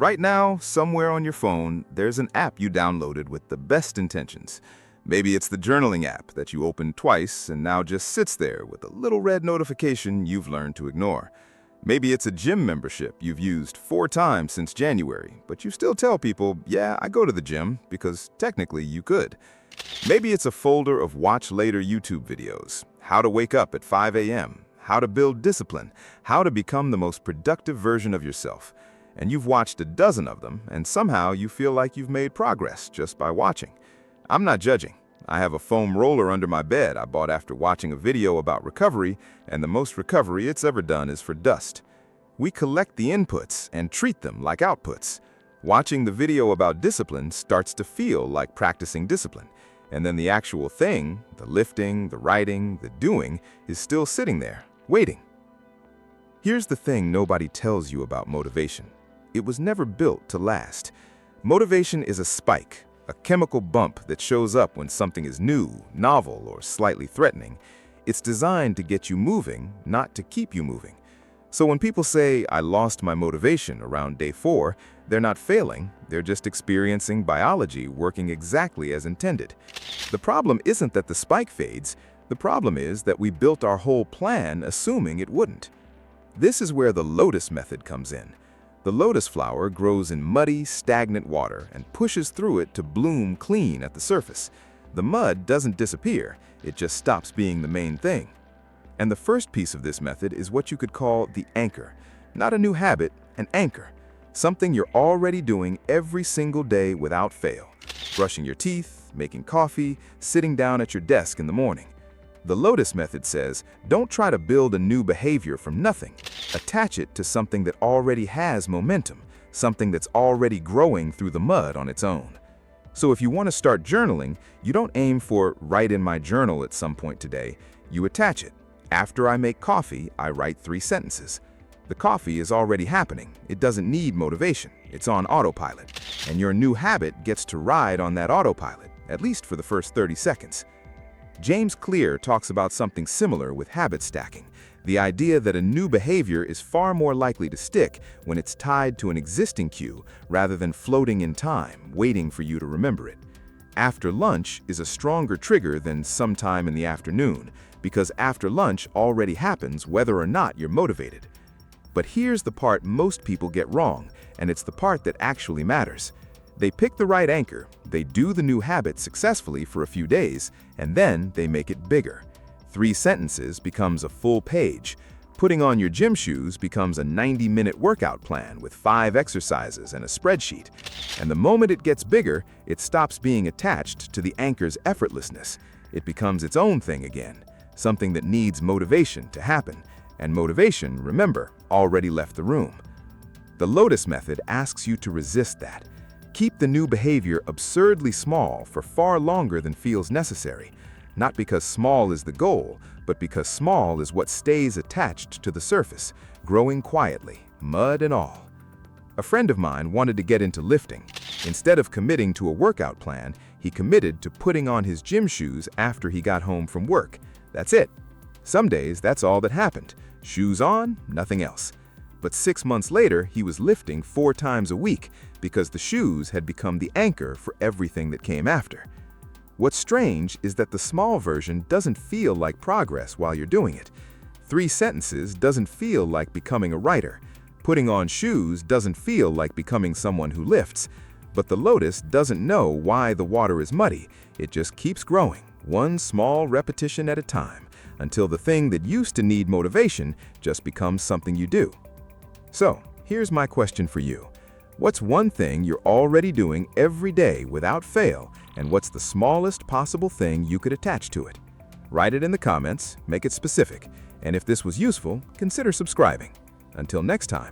Right now, somewhere on your phone, there's an app you downloaded with the best intentions. Maybe it's the journaling app that you opened twice and now just sits there with a little red notification you've learned to ignore. Maybe it's a gym membership you've used 4 times since January, but you still tell people, yeah, I go to the gym, because technically you could. Maybe it's a folder of watch later YouTube videos, how to wake up at 5 a.m., how to build discipline, how to become the most productive version of yourself. And you've watched a dozen of them, and somehow you feel like you've made progress just by watching. I'm not judging. I have a foam roller under my bed I bought after watching a video about recovery, and the most recovery it's ever done is for dust. We collect the inputs and treat them like outputs. Watching the video about discipline starts to feel like practicing discipline, and then the actual thing, the lifting, the writing, the doing, is still sitting there, waiting. Here's the thing nobody tells you about motivation. It was never built to last. Motivation is a spike, a chemical bump that shows up when something is new, novel, or slightly threatening. It's designed to get you moving, not to keep you moving. So when people say, I lost my motivation around day 4, they're not failing, they're just experiencing biology working exactly as intended. The problem isn't that the spike fades, the problem is that we built our whole plan assuming it wouldn't. This is where the Lotus Method comes in. The lotus flower grows in muddy, stagnant water and pushes through it to bloom clean at the surface. The mud doesn't disappear, it just stops being the main thing. And the first piece of this method is what you could call the anchor. Not a new habit, an anchor. Something you're already doing every single day without fail. Brushing your teeth, making coffee, sitting down at your desk in the morning. The Lotus Method says, don't try to build a new behavior from nothing. Attach it to something that already has momentum, something that's already growing through the mud on its own. So if you want to start journaling, you don't aim for write in my journal at some point today. You attach it. After I make coffee, I write 3 sentences. The coffee is already happening. It doesn't need motivation. It's on autopilot. And your new habit gets to ride on that autopilot, at least for the first 30 seconds. James Clear talks about something similar with habit stacking, the idea that a new behavior is far more likely to stick when it's tied to an existing cue rather than floating in time, waiting for you to remember it. After lunch is a stronger trigger than sometime in the afternoon, because after lunch already happens whether or not you're motivated. But here's the part most people get wrong, and it's the part that actually matters. They pick the right anchor, they do the new habit successfully for a few days, and then they make it bigger. 3 sentences becomes a full page. Putting on your gym shoes becomes a 90-minute workout plan with 5 exercises and a spreadsheet. And the moment it gets bigger, it stops being attached to the anchor's effortlessness. It becomes its own thing again, something that needs motivation to happen. And motivation, remember, already left the room. The Lotus Method asks you to resist that. Keep the new behavior absurdly small for far longer than feels necessary, not because small is the goal, but because small is what stays attached to the surface, growing quietly, mud and all. A friend of mine wanted to get into lifting. Instead of committing to a workout plan, he committed to putting on his gym shoes after he got home from work. That's it. Some days, that's all that happened. Shoes on, nothing else. But 6 months later, he was lifting 4 times a week because the shoes had become the anchor for everything that came after. What's strange is that the small version doesn't feel like progress while you're doing it. 3 sentences doesn't feel like becoming a writer. Putting on shoes doesn't feel like becoming someone who lifts. But the lotus doesn't know why the water is muddy. It just keeps growing, one small repetition at a time, until the thing that used to need motivation just becomes something you do. So, here's my question for you. What's one thing you're already doing every day without fail, and what's the smallest possible thing you could attach to it? Write it in the comments, make it specific, and if this was useful, consider subscribing. Until next time.